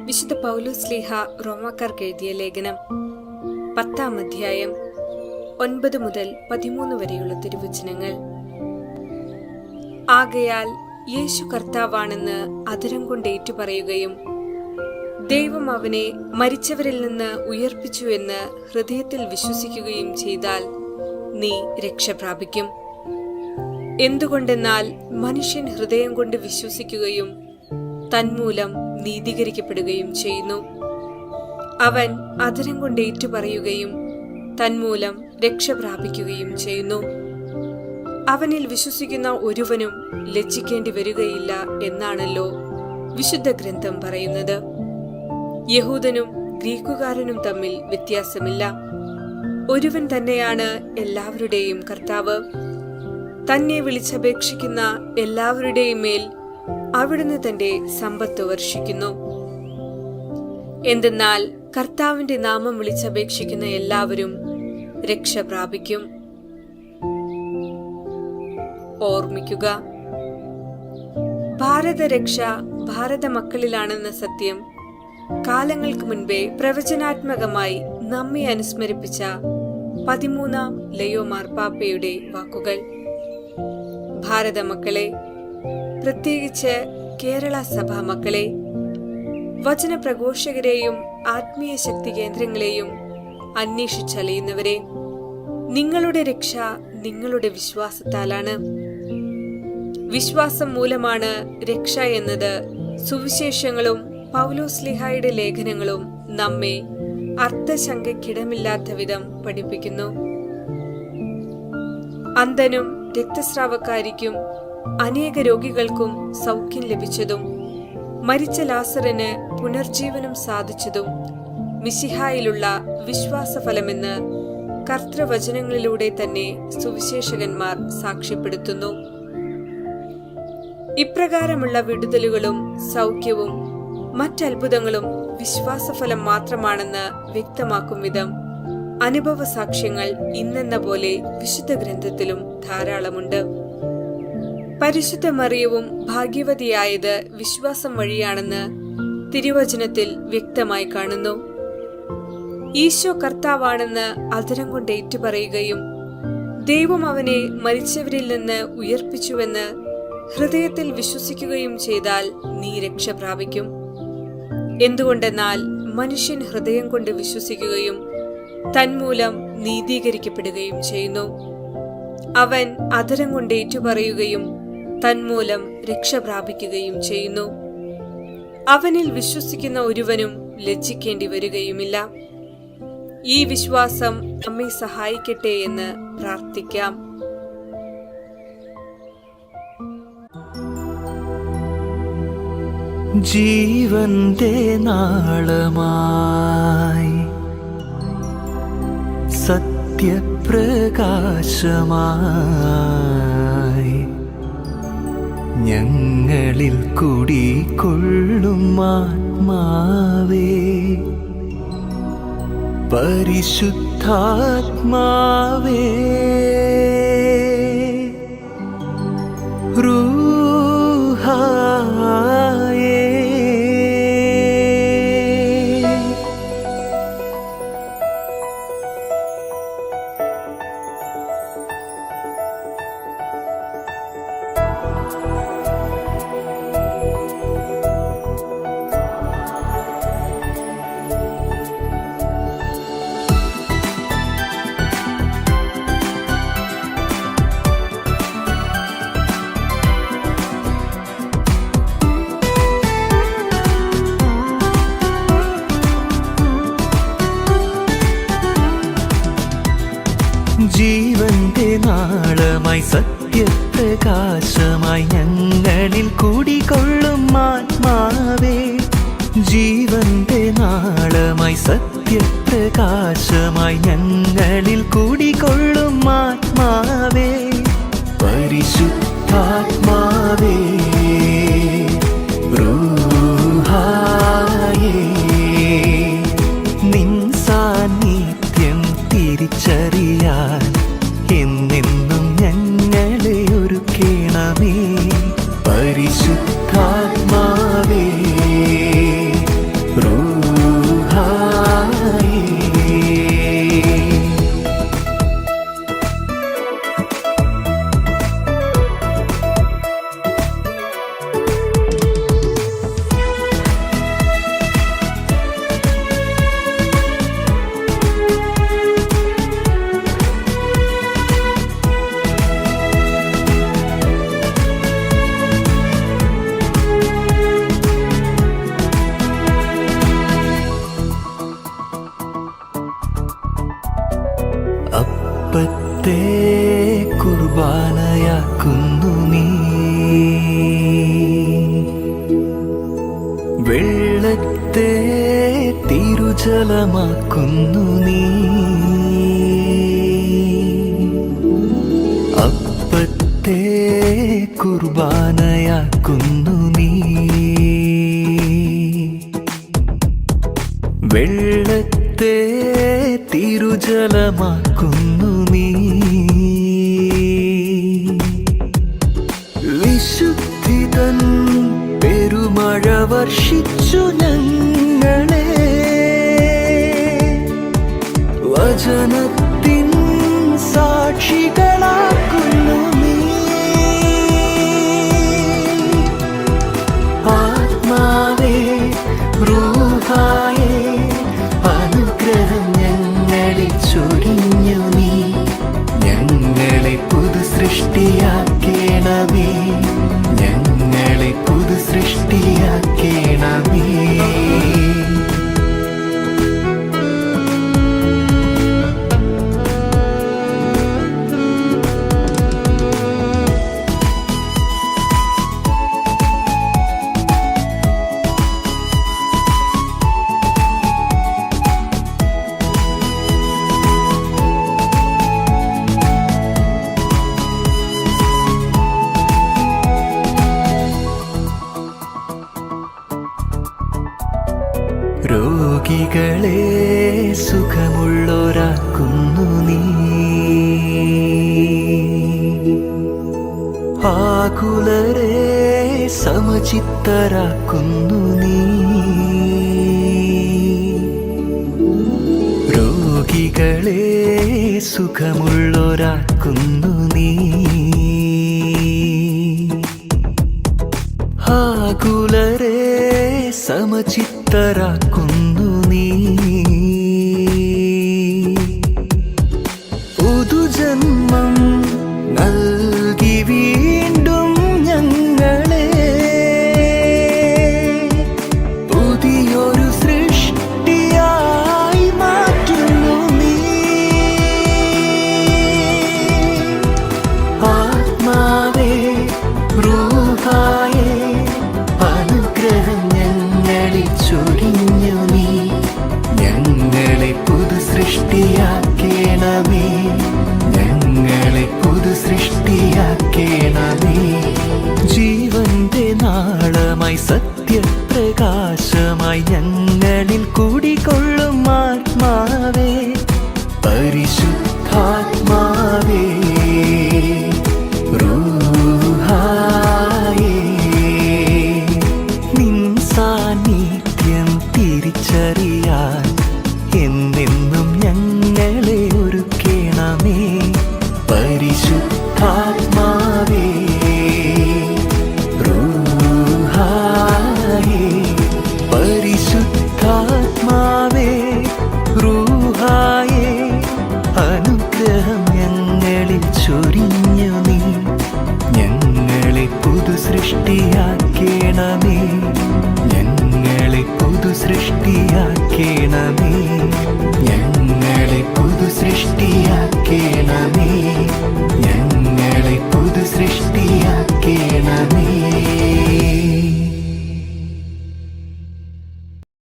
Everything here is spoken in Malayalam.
വിശുദ്ധ പൗലോസ്ലീഹ റോമാക്കാർക്ക് എഴുതിയ ലേഖനം 10-ാം അധ്യായം 9 മുതൽ 13 വരെയുള്ള തിരുവചനങ്ങൾ. ആകയാൽ യേശു കർത്താവാണെന്ന് അധരം കൊണ്ട് ഏറ്റുപറയുകയും ദൈവം അവനെ മരിച്ചവരിൽ നിന്ന് ഉയർപ്പിച്ചു എന്ന് ഹൃദയത്തിൽ വിശ്വസിക്കുകയും ചെയ്താൽ നീ രക്ഷ പ്രാപിക്കും. എന്തുകൊണ്ടെന്നാൽ മനുഷ്യൻ ഹൃദയം കൊണ്ട് വിശ്വസിക്കുകയും തന്മൂലം നീതീകരിക്കപ്പെടുകയും ചെയ്യുന്നു. അവൻ അധരം കൊണ്ട് ഏറ്റുപറയുകയും തന്മൂലം രക്ഷ പ്രാപിക്കുകയും ചെയ്യുന്നു. അവനിൽ വിശ്വസിക്കുന്ന ഒരുവനും ലജ്ജിക്കേണ്ടി വരികയില്ല എന്നാണല്ലോ വിശുദ്ധ ഗ്രന്ഥം പറയുന്നത്. യഹൂദനും ഗ്രീക്കുകാരനും തമ്മിൽ വ്യത്യാസമില്ല. ഒരുവൻ തന്നെയാണ് എല്ലാവരുടെയും കർത്താവ്. തന്നെ വിളിച്ചപേക്ഷിക്കുന്ന എല്ലാവരുടെയും മേൽ അവിടുന്ന് തന്റെ സമ്പത്ത് വർഷിക്കുന്നു. എന്തെന്നാൽ കർത്താവിന്റെ നാമം വിളിച്ചപേക്ഷിക്കുന്ന എല്ലാവരും രക്ഷ പ്രാപിക്കും. ഓർമ്മിക്കുക, ഭാരതരക്ഷ ഭാരത മക്കളിലാണെന്ന സത്യം കാലങ്ങൾക്ക് മുൻപേ പ്രവചനാത്മകമായി നമ്മെ അനുസ്മരിപ്പിച്ച 13-ാം ലയോ മാർപ്പാപ്പയുടെ വാക്കുകൾ. ഭാരത മക്കളെ, പ്രത്യേകിച്ച് കേരള സഭാ മക്കളെ, വചനപ്രഘോഷകരെയും ആത്മീയ ശക്തി കേന്ദ്രങ്ങളെയും അന്വേഷിച്ചലയുന്നവരെ, നിങ്ങളുടെ രക്ഷ നിങ്ങളുടെ വിശ്വാസത്താലാണ്. വിശ്വാസം മൂലമാണ് രക്ഷ എന്നത് സുവിശേഷങ്ങളും പൗലോസ്ലീഹായുടെ ലേഖനങ്ങളും നമ്മെ അർത്ഥശങ്കയ്ക്കിടമില്ലാത്ത വിധം പഠിപ്പിക്കുന്നു. അന്ധനും രക്തസ്രാവക്കാരിക്കും അനേക രോഗികൾക്കും സൗഖ്യം ലഭിച്ചതും മരിച്ച ലാസറിന് പുനർജീവനം സാധിച്ചതും മിശിഹായിലുള്ള വിശ്വാസഫലമെന്ന് കർത്തൃവചനങ്ങളിലൂടെ തന്നെ സുവിശേഷകന്മാർ സാക്ഷ്യപ്പെടുത്തുന്നു. ഇപ്രകാരമുള്ള വിടുതലുകളും സൗഖ്യവും മറ്റത്ഭുതങ്ങളും വിശ്വാസഫലം മാത്രമാണെന്ന് വ്യക്തമാക്കും വിധം അനുഭവ സാക്ഷ്യങ്ങൾ ഇന്നെന്ന പോലെ വിശുദ്ധ ഗ്രന്ഥത്തിലും ധാരാളമുണ്ട്. പരിശുദ്ധ മറിയവും ഭാഗ്യവതിയായത് വിശ്വാസം വഴിയാണെന്ന് തിരുവചനത്തിൽ വ്യക്തമായി കാണുന്നു. ഈശോ കർത്താവാണെന്ന് അധരം കൊണ്ട് ഏറ്റുപറയുകയും ദൈവം അവനെ മരിച്ചവരിൽ നിന്ന് ഉയർപ്പിച്ചുവെന്ന് ഹൃദയത്തിൽ വിശ്വസിക്കുകയും ചെയ്താൽ നീ രക്ഷ പ്രാപിക്കും. എന്തുകൊണ്ടെന്നാൽ മനുഷ്യൻ ഹൃദയം കൊണ്ട് വിശ്വസിക്കുകയും തന്മൂലം നീതീകരിക്കപ്പെടുകയും ചെയ്യുന്നു. അവൻ അധരം കൊണ്ട് ഏറ്റുപറയുകയും തന്മൂലം രക്ഷ പ്രാപിക്കുകയും ചെയ്യുന്നു. അവനിൽ വിശ്വസിക്കുന്ന ഒരുവനും ലജ്ജിക്കേണ്ടി വരികയുമില്ല. ഈ വിശ്വാസം നമ്മെ സഹായിക്കട്ടെ എന്ന് പ്രാർത്ഥിക്കാം. ജീവന്റെ നാളമായി സത്യപ്രകാശമായി ഞങ്ങളിൽ കുടികൊള്ളും ആത്മാവേ, പരിശുദ്ധാത്മാവേ, റൂഹായേ, ജീവന്റെ നാളമായി സത്യപ്രകാശമായി ഞങ്ങളിൽ കുടികൊള്ളും ആത്മാവേ, ജീവന്റെ നാളമായി സത്യപ്രകാശമായി ഞങ്ങളിൽ കുടികൊള്ളും ആത്മാവേ, പരിശുദ്ധാത്മാവേ, റൂഹായേ, നിൻ സാന്നിധ്യം തിരിച്ചറിയാൻ എന്നെന്നും ഞങ്ങളെ ഒരുക്കേണമേ, പരിശുദ്ധാത്മാവേ, അപ്പത്തെ കുർബാനയാക്കുന്നു നീ, വെള്ളത്തെ തിരുജലമാക്കുന്നു നീ, അപ്പത്തെ കുർബാനയാക്കുന്നു നീ, വെള്ളത്തെ തിരുജലമാക്കുന്നു നീ, വിശുദ്ധിതൻ പെരുമഴ വർഷിച്ചു ഞങ്ങളെ, വചനത്തിൻ സാക്ഷികളാക്കുന്നു നീ, ആത്മാവേ റൂഹായേ അനുഗ്രഹം ഞങ്ങളിൽ ചൊരിഞ്ഞു നീ, ഞങ്ങളെ പുതു സൃഷ്ടിയാക്കേണമേ, ഞങ്ങളെ പുതു സൃഷ്ടിയാക്കേണമേ. രോഗികളെ സുഖമുള്ളോരാക്കുന്നു നീ, ആകുലരെ സമചിത്തരാക്കുന്നു നീ, രോഗികളെ സുഖമുള്ളോരാക്കുന്നു നീ, ആകുലരെ സമചിത്തരാക്കുന്നു നീ, പുതുജന്മം നൽകി വീണ്ടും ഞങ്ങളെ, പുതിയൊരു സൃഷ്ടിയായി മാറ്റുന്നു നീ, ആത്മാവേ റൂഹായേ അനുഗ്രഹം ഞങ്ങളിൽ ചൊരിഞ്ഞു നീ, ഞങ്ങളെ പുതു സൃഷ്ടിയാക്കേണമേ, ഞങ്ങളെ പുതു സൃഷ്ടിയാക്കേണമേ. ജീവന്റെ നാളമായി സത്യപ്രകാശമായി ഞങ്ങളിൽ കൂടിക്കൊള്ളും ആത്മാവേ, പരിശുദ്ധാത്മാവേ റൂഹായേ, നിൻ സാന്നിധ്യം തിരിച്ചറിയാൻ എന്നെന്നും ഞങ്ങളെ ഒരുക്കേണമേ, പരിശുദ്ധാത്മാവേ റൂഹായേ, പരിശുദ്ധാത്മാവേ റൂഹായേ അനുഗ്രഹം ഞങ്ങളിൽ ചൊരിഞ്ഞു നീ, ഞങ്ങളെ പുതു സൃഷ്ടിയാക്കേണമേ, ഞങ്ങളെ പുതു സൃഷ്ടിയാക്കേണമേ.